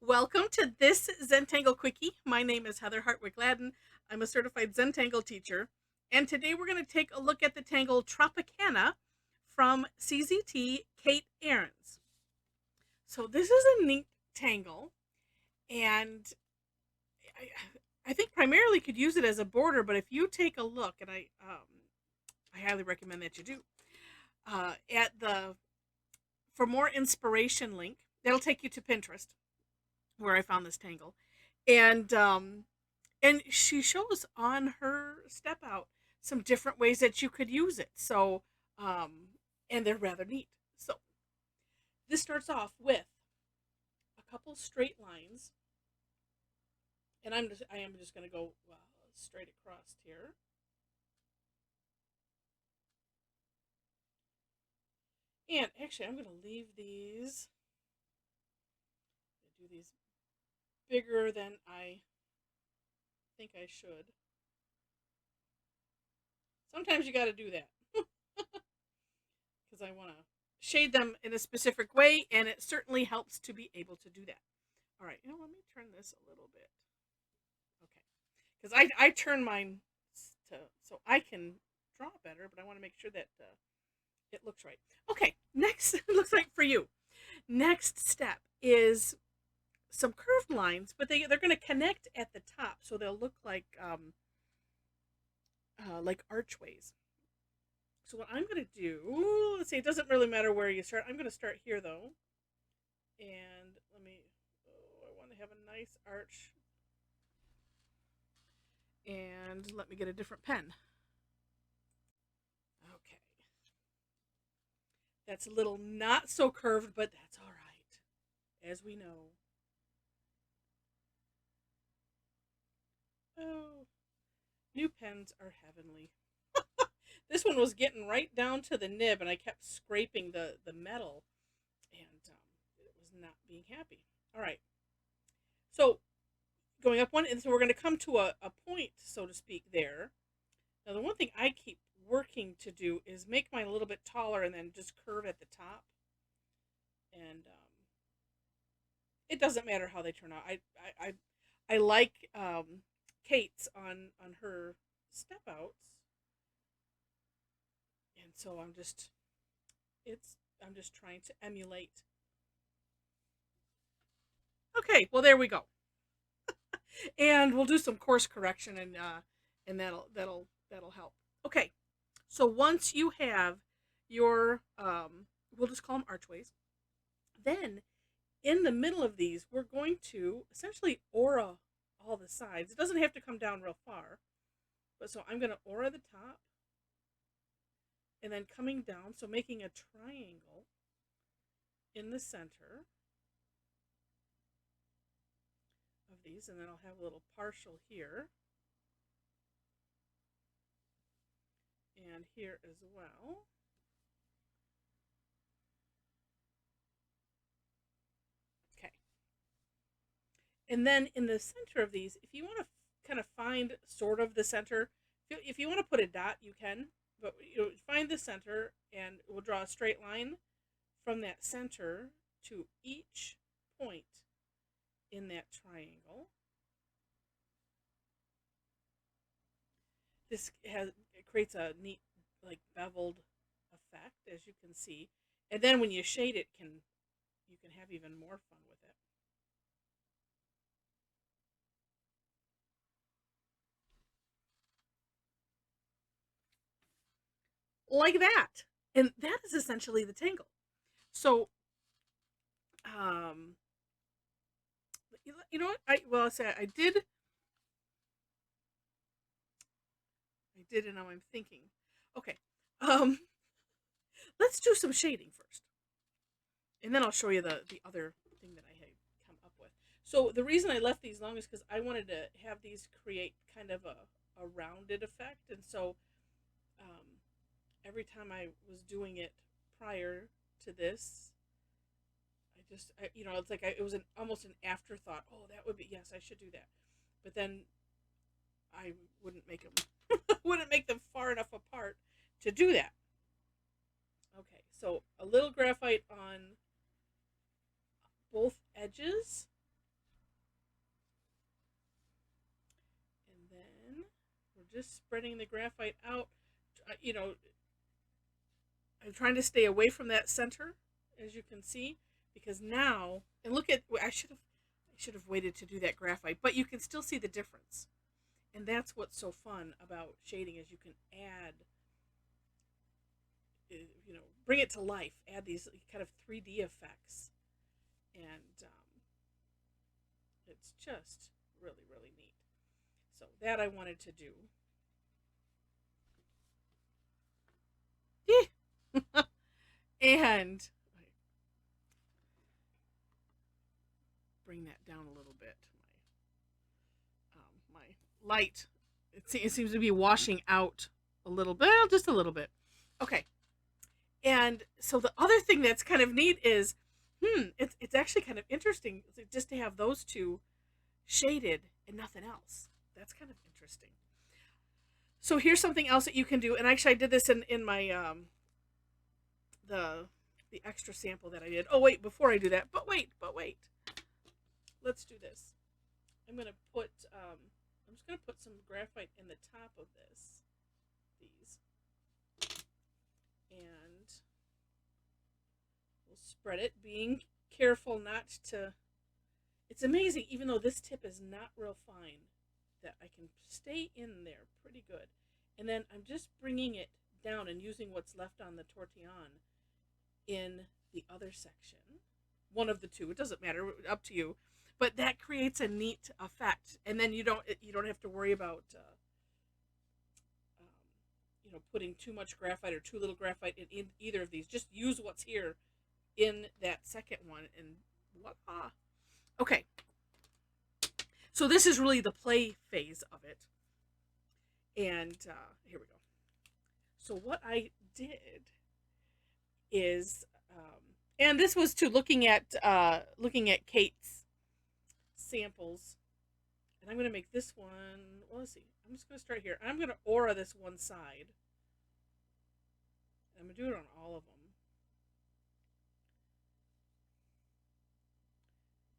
Welcome to this Zentangle Quickie. My name is Heather Hartwick Gladden. I'm a certified Zentangle teacher. And today we're going to take a look at the tangle Tropicana from CZT Kate Ahrens. So this is a neat tangle, and I think primarily could use it as a border, but if you take a look, and I highly recommend that you do, at the For More Inspiration link, that'll take you to Pinterest, where I found this tangle. And she shows on her step out some different ways that you could use it. So and they're rather neat. So this starts off with a couple straight lines, and I am just going to go straight across here. And actually, I'm going to leave these. Do these bigger than I think I should. Sometimes you got to do that because I want to shade them in a specific way, and it certainly helps to be able to do that. All right, let me turn this a little bit. Okay, because I turn mine so I can draw better, but I want to make sure that it looks right. Okay, next looks like for you. Next step is some curved lines, but they're going to connect at the top, so they'll look like archways. So what I'm going to do, let's see, it doesn't really matter where you start. I'm going to start here though, and I want to have a nice arch, and let me get a different pen. Okay, that's a little not so curved, but that's all right, as we know. Oh, new pens are heavenly. This one was getting right down to the nib, and I kept scraping the metal, and it was not being happy. All right, so going up one, and so we're going to come to a point, so to speak, there. Now, the one thing I keep working to do is make mine a little bit taller and then just curve at the top. And it doesn't matter how they turn out. I like Kate's on her step outs, and so I'm just trying to emulate. Okay, well there we go, and we'll do some course correction, and that'll help. Okay, so once you have your we'll just call them archways. Then in the middle of these, we're going to essentially aura all the sides. It doesn't have to come down real far, but so I'm going to aura the top, and then coming down, so making a triangle in the center of these, and then I'll have a little partial here and here as well. Okay. And then in the center of these, if you want to kind of find sort of the center, if you want to put a dot, you can, but find the center, and we'll draw a straight line from that center to each point in that triangle. It creates a neat beveled effect, as you can see, and then when you shade it, you can have even more fun with it. Like that, and that is essentially the tangle. So you know what, I say I did, and now I'm thinking, okay, let's do some shading first, and then I'll show you the other thing that I had come up with. So the reason I left these long is because I wanted to have these create kind of a rounded effect, and so every time I was doing it prior to this, it's like it was almost an afterthought. Oh, that would be, yes, I should do that, but then I wouldn't make them wouldn't make them far enough apart to do that. Okay, so a little graphite on both edges, just spreading the graphite out. You know, I'm trying to stay away from that center, as you can see, because now, and look at, I should have waited to do that graphite, but you can still see the difference. And that's what's so fun about shading, is you can add, you know, bring it to life, add these kind of 3D effects. And it's just really, really neat. So that I wanted to do. And bring that down a little bit. My light, it seems to be washing out a little bit, just a little bit. Okay. And so the other thing that's kind of neat is, it's actually kind of interesting just to have those two shaded and nothing else. That's kind of interesting. So here's something else that you can do, and actually I did this in my the extra sample that I did. Oh wait, before I do that, but wait. Let's do this. I'm just gonna put some graphite in the top of these, and we'll spread it, being careful not to. It's amazing, even though this tip is not real fine, that I can stay in there pretty good. And then I'm just bringing it down and using what's left on the tortillon in the other section. One of the two, it doesn't matter, up to you. But that creates a neat effect. And then you don't have to worry about putting too much graphite or too little graphite in either of these. Just use what's here in that second one, and voila. Okay, so this is really the play phase of it, and here we go. So what I did is, and this was to looking at Kate's samples, and I'm going to make this one. Well, let's see. I'm just going to start here. I'm going to aura this one side. I'm going to do it on all of them.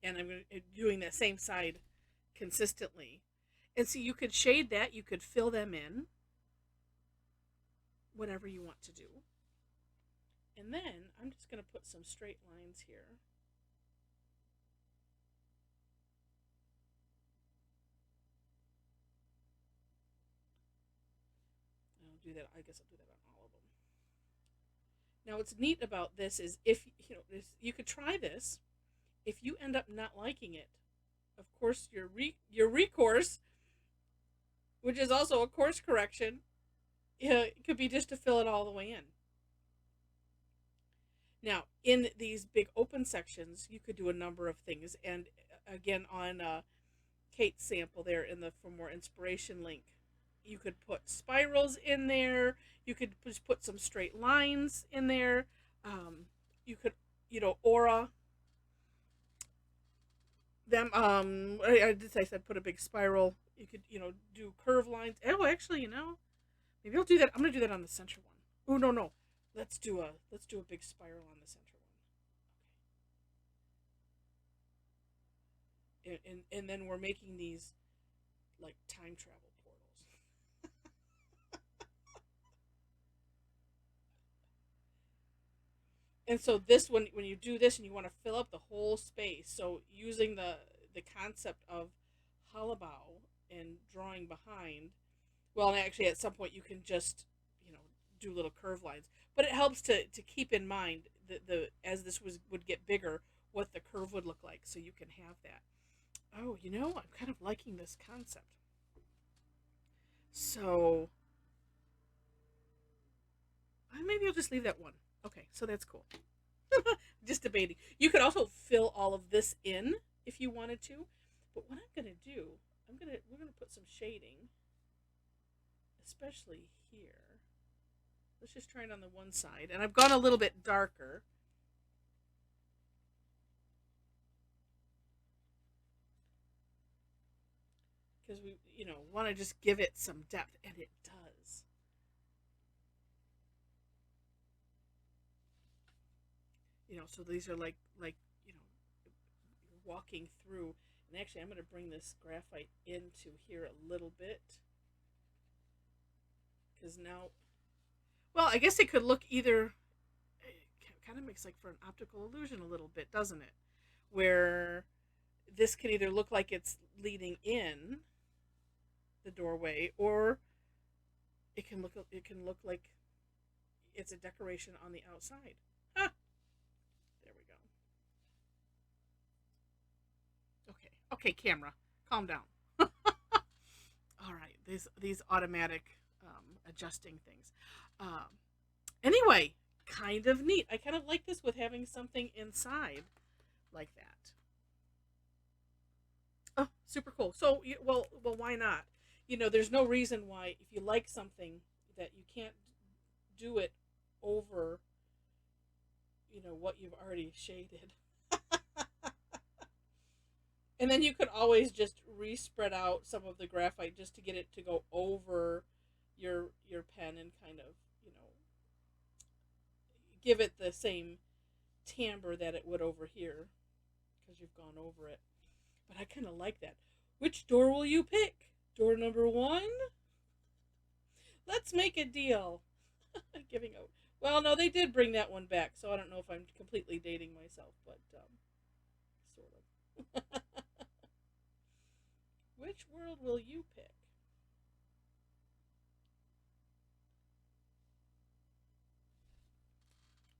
And I'm doing that same side consistently. And so you could shade that, you could fill them in, whatever you want to do. And then I'm just going to put some straight lines here. And I'll do that, I guess I'll do that on all of them. Now what's neat about this is, if you could try this. If you end up not liking it, of course, your recourse, which is also a course correction, it could be just to fill it all the way in. Now, in these big open sections, you could do a number of things. And again, on Kate's sample there in the For More Inspiration link, you could put spirals in there. You could just put some straight lines in there. You could, aura them. I said put a big spiral. You could, do curve lines. Oh, actually, maybe I'll do that. I'm gonna do that on the center one. Oh no. Let's do a big spiral on the center one. And then we're making these like time travel portals. And so this, when you do this and you want to fill up the whole space, so using the concept of halabau and drawing behind, well, and actually at some point you can just, do little curve lines. But it helps to keep in mind the as this would get bigger, what the curve would look like, so you can have that. Oh, I'm kind of liking this concept. So maybe I'll just leave that one. Okay, so that's cool. Just debating. You could also fill all of this in if you wanted to. But what I'm going to do, we're going to put some shading, especially here. Let's just try it on the one side. And I've gone a little bit darker. Because we, want to just give it some depth, and it does. So these are like you're walking through. And actually, I'm going to bring this graphite into here a little bit. because now, well, I guess it could look either, it kind of makes like for an optical illusion a little bit, doesn't it? Where this can either look like it's leading in the doorway, or it can look like it's a decoration on the outside. Huh. There we go. Okay. Okay, camera. Calm down. All right. These automatic adjusting things. Anyway, kind of neat. I kind of like this with having something inside like that. Oh, super cool. So, well, why not? There's no reason why if you like something that you can't do it over, what you've already shaded. And then you could always just re-spread out some of the graphite just to get it to go over your pen and kind of, give it the same timbre that it would over here because you've gone over it. But I kind of like that. Which door will you pick? Door number 1? Let's make a deal. Giving out. Well, no, they did bring that one back, so I don't know if I'm completely dating myself, but sort of. Which world will you pick?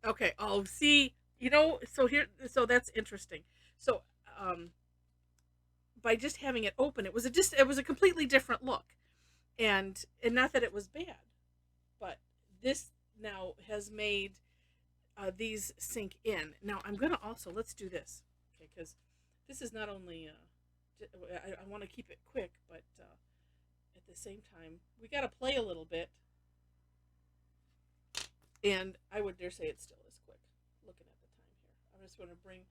Okay. Oh, see, so that's interesting. So, by just having it open, it was a completely different look, and not that it was bad, but this now has made these sink in. Now I'm gonna also let's do this, okay? Because this is not only I want to keep it quick, but at the same time we got to play a little bit, and I would dare say it still is quick. Looking at the time here, I'm just going to bring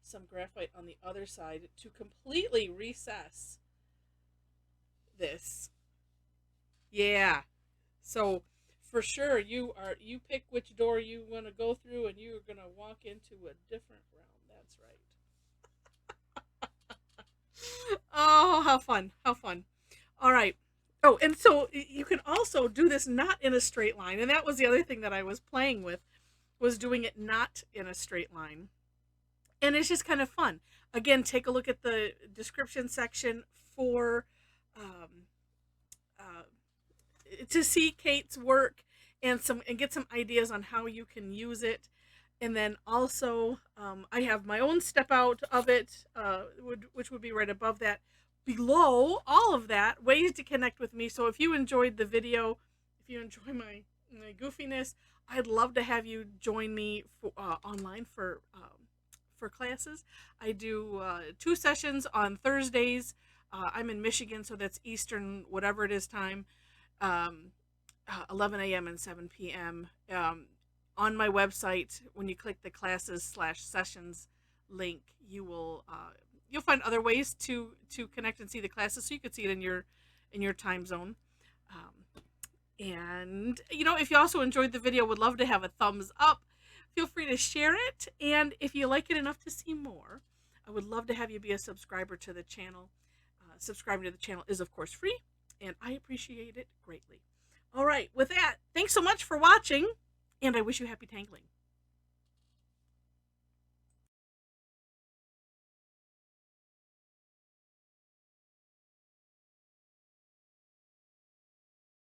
some graphite on the other side to completely recess this. Yeah. So for sure you pick which door you want to go through, and you're going to walk into a different realm. That's right. Oh, how fun. How fun. All right. Oh, and so you can also do this not in a straight line. And that was the other thing that I was playing with, was doing it not in a straight line. And it's just kind of fun. Again, take a look at the description section for um, uh, to see Kate's work and get some ideas on how you can use it. And then also, I have my own step out of it, which would be right above that. Below all of that, ways to connect with me. So if you enjoyed the video, if you enjoy my goofiness, I'd love to have you join me online for classes. I do 2 sessions on Thursdays. I'm in Michigan, so that's Eastern, whatever it is time, 11 a.m. and 7 p.m. On my website, when you click the classes/sessions link, you'll find other ways to connect and see the classes, so you could see it in your time zone. And if you also enjoyed the video, would love to have a thumbs up. Feel free to share it, and if you like it enough to see more, I would love to have you be a subscriber to the channel. Subscribing to the channel is, of course, free, and I appreciate it greatly. All right, with that, thanks so much for watching, and I wish you happy tangling.